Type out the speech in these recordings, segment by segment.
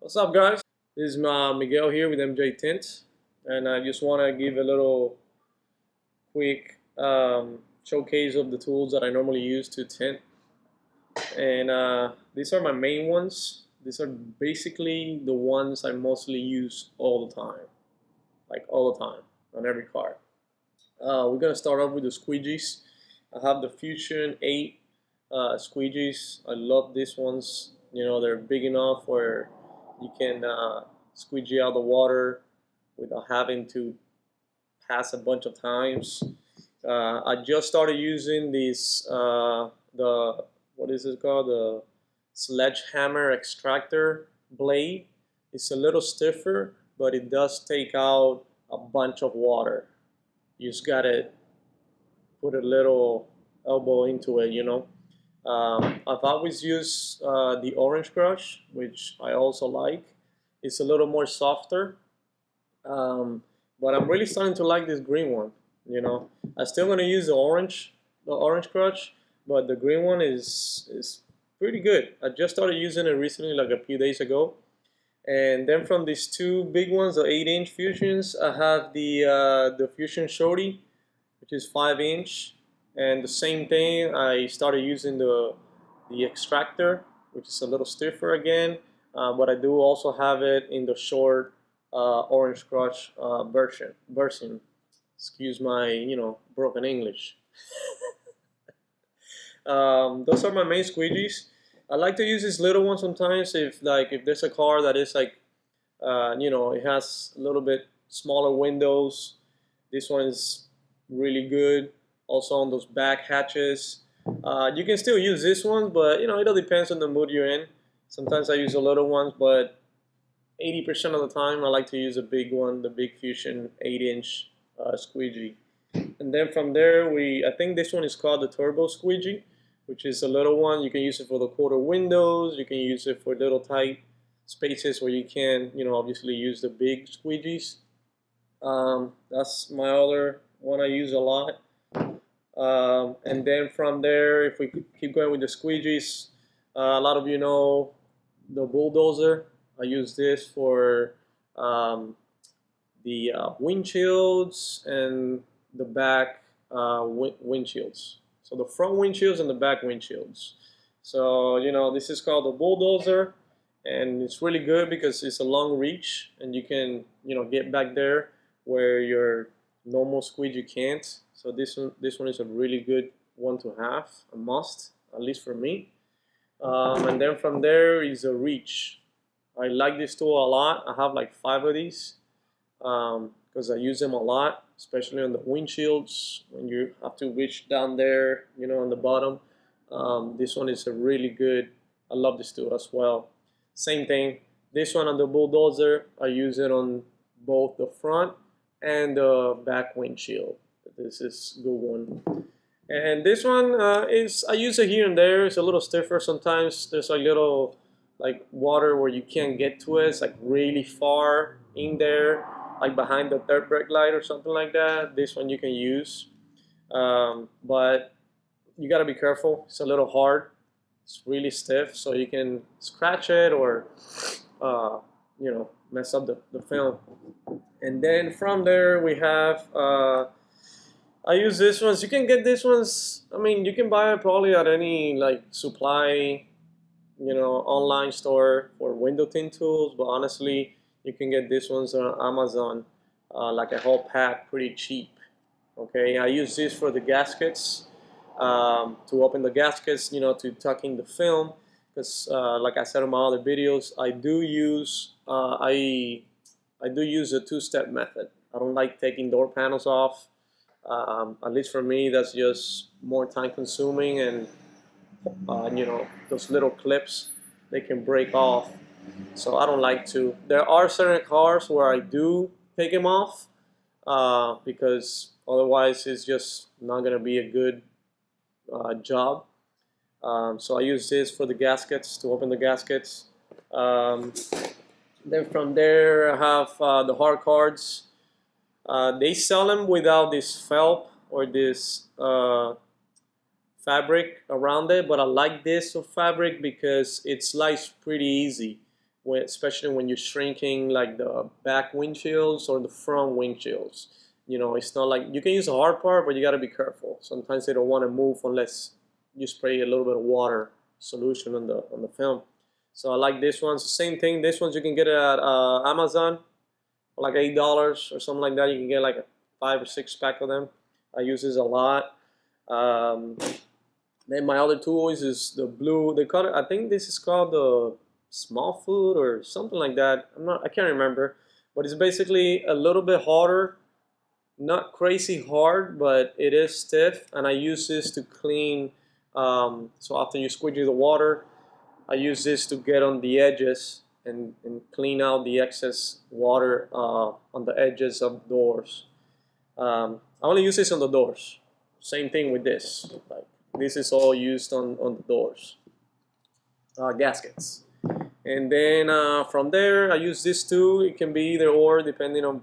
What's up, guys? This is Miguel here with MJ Tint, and I just want to give a little quick showcase of the tools that I normally use to tint. And these are my main ones. These are basically the ones I mostly use all the time, like all the time on every car. We're gonna start off with the squeegees. I have the Fusion 8 squeegees. I love these ones. They're big enough where you can squeegee out the water without having to pass a bunch of times. I just started using these, the, what is it called? The sledgehammer extractor blade. It's a little stiffer, but it does take out a bunch of water. You just gotta put a little elbow into it. I've always used the orange crush, which I also like. It's a little more softer, but I'm really starting to like this green one. I'm still gonna use the orange crush, but the green one is pretty good. I just started using it recently, like a few days ago. And then from these two big ones, the 8-inch Fusions, I have the Fusion Shorty, which is 5-inch, and the same thing. I started using the extractor, which is a little stiffer again, but I do also have it in the short orange crush version. Excuse my broken English. Those are my main squeegees. I like to use this little one sometimes if there's a car that is like it has a little bit smaller windows. This one is really good. Also on those back hatches. You can still use this one, but it all depends on the mood you're in. Sometimes I use the little ones, but 80% of the time I like to use a big one, the big Fusion 8-inch squeegee. And then from there, I think this one is called the Turbo Squeegee, which is a little one. You can use it for the quarter windows. You can use it for little tight spaces where you can, obviously use the big squeegees. That's my other one I use a lot. And then from there, if we keep going with the squeegees, a lot of you know the bulldozer. I use this for the windshields and the back windshields. So the front windshields and the back windshields. So this is called the bulldozer, and it's really good because it's a long reach, and you can get back there where your normal squeegee can't. So this one is a really good one to have, a must, at least for me. And then from there is a reach. I like this tool a lot. I have like 5 of these because I use them a lot, especially on the windshields when you have to reach down there, on the bottom. This one is a really good. I love this tool as well. Same thing. This one on the bulldozer, I use it on both the front and the back windshield. This is a good one. And this one I use it here and there. It's a little stiffer sometimes. There's a little like water where you can't get to it. It's like really far in there, like behind the third brake light or something like that. This one you can use, but you gotta be careful. It's a little hard. It's really stiff, so you can scratch it or mess up the film. And then from there we have I use these ones. You can get these ones. I mean, you can buy it probably at any like supply, online store for window tint tools. But honestly, you can get these ones on Amazon, like a whole pack, pretty cheap. Okay, I use this for the gaskets, to open the gaskets, to tuck in the film. Because, like I said in my other videos, I do use a 2-step method. I don't like taking door panels off. At least for me, that's just more time consuming, and those little clips, they can break off, so I don't like to. There are certain cars where I do take them off because otherwise it's just not gonna be a good job. So I use this for the gaskets, to open the gaskets. Then from there I have the hard cards. They sell them without this felt or this fabric around it, but I like this fabric because it slides pretty easy especially when you're shrinking like the back windshields or the front windshields. You know, it's not like you can use a hard part, but you got to be careful. Sometimes they don't want to move unless you spray a little bit of water solution on the film. So I like this one. Same thing. This ones you can get it at Amazon, for like $8 or something like that. You can get like a 5 or 6 pack of them. I use this a lot. Um, then my other tools is the blue. They call it. I think this is called the small foot or something like that. I can't remember. But it's basically a little bit harder, not crazy hard, but it is stiff. And I use this to clean. So after you squeegee the water, I use this to get on the edges and clean out the excess water on the edges of doors. I only use this on the doors. Same thing with this. Like, this is all used on the doors, gaskets. And then from there, I use this too. It can be either or, depending on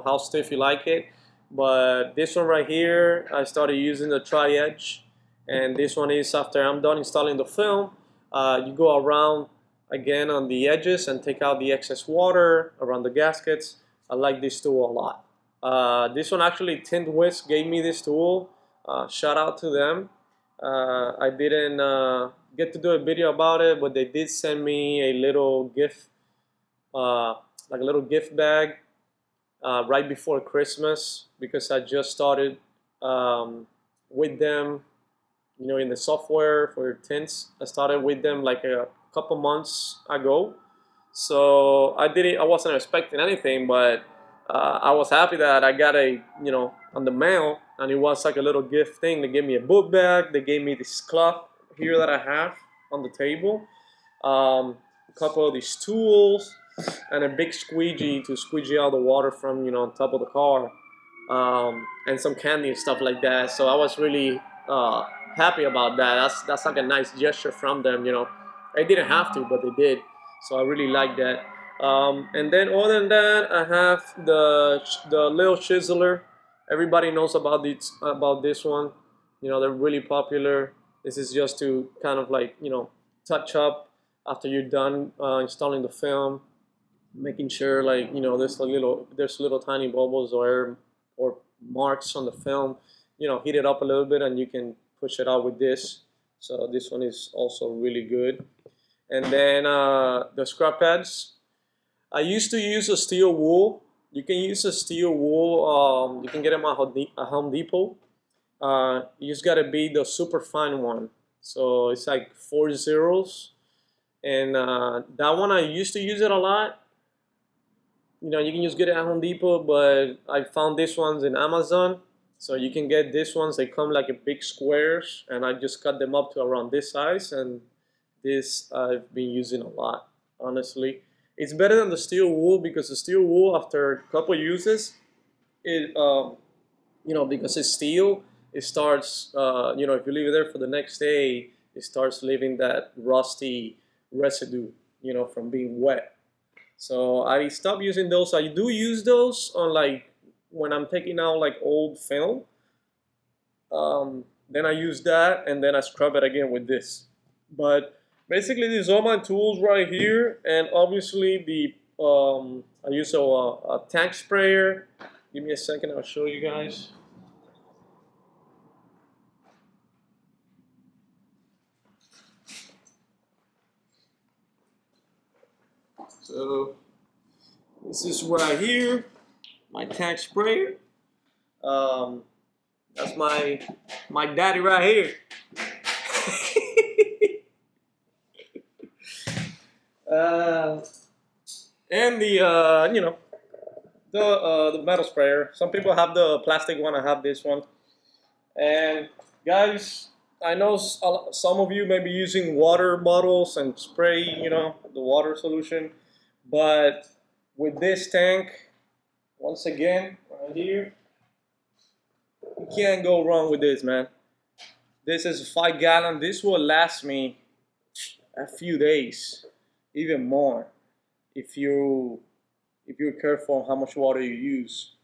how stiff you like it. But this one right here, I started using the tri-edge, and this one is after I'm done installing the film. You go around again on the edges and take out the excess water around the gaskets. I like this tool a lot. This one actually, Tint gave me this tool. Shout out to them. I didn't get to do a video about it, but they did send me a little gift, like a little gift bag, right before Christmas, because I just started with them, in the software for tints. I started with them like a couple months ago. So I wasn't expecting anything, but I was happy that I got on the mail, and it was like a little gift thing. They gave me a book bag. They gave me this cloth here that I have on the table, a couple of these tools, and a big squeegee to squeegee out the water from on top of the car, and some candy and stuff like that. So I was really happy about that. That's like a nice gesture from them. I didn't have to, but they did. So I really like that. And then other than that, I have the little chiseler. Everybody knows about this one. They're really popular. This is just to kind of like touch up after you're done installing the film, making sure like there's little tiny bubbles or marks on the film. Heat it up a little bit and you can push it out with this. So this one is also really good. And then the scrub pads. I used to use a steel wool. You can use a steel wool. You can get them at Home Depot. You just gotta be the super fine one. So it's like 4 zeros. And that one I used to use it a lot. You can just get it at Home Depot, but I found these ones in Amazon. So you can get these ones. They come like a big squares, and I just cut them up to around this size. And this I've been using a lot, honestly. It's better than the steel wool, because the steel wool, after a couple uses, it because it's steel, it starts if you leave it there for the next day, it starts leaving that rusty residue from being wet. So I stopped using those. I do use those on like when I'm taking out like old film. Then I use that, and then I scrub it again with this. But basically, these are my tools right here, and obviously I use a tank sprayer. Give me a second, I'll show you guys. So this is right here, my tank sprayer. That's my daddy right here. And the metal sprayer. Some people have the plastic one. I have this one. And guys, I know some of you may be using water bottles and spray, the water solution. But with this tank, once again, right here, you can't go wrong with this, man. This is a 5 gallon. This will last me a few days, even more, if you're careful on how much water you use.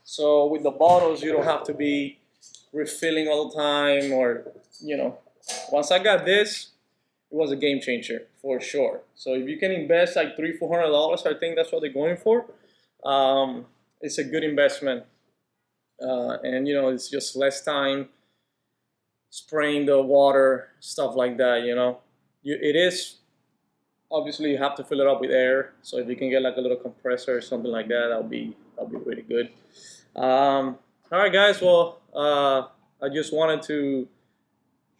So with the bottles, you don't have to be refilling all the time, or once I got this, was a game changer for sure. So if you can invest like $300-400, I think that's what they're going for. It's a good investment, and you know, it's just less time spraying the water, stuff like that. You know, it is obviously you have to fill it up with air. So if you can get like a little compressor or something like that, that'll be really good. All right, guys. Well, I just wanted to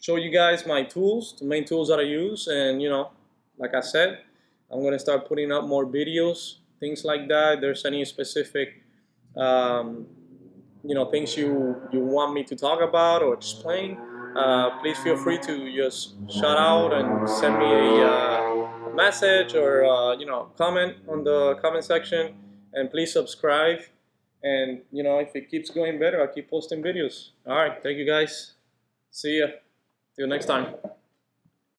show you guys my tools, the main tools that I use, and you know, like I said, I'm gonna start putting up more videos, things like that. If there's any specific, um, you know, things you want me to talk about or explain, please feel free to just shout out and send me a message or you know, comment on the comment section, and please subscribe. And you know, if it keeps going better, I'll keep posting videos. All right, thank you guys. See ya. Till next time.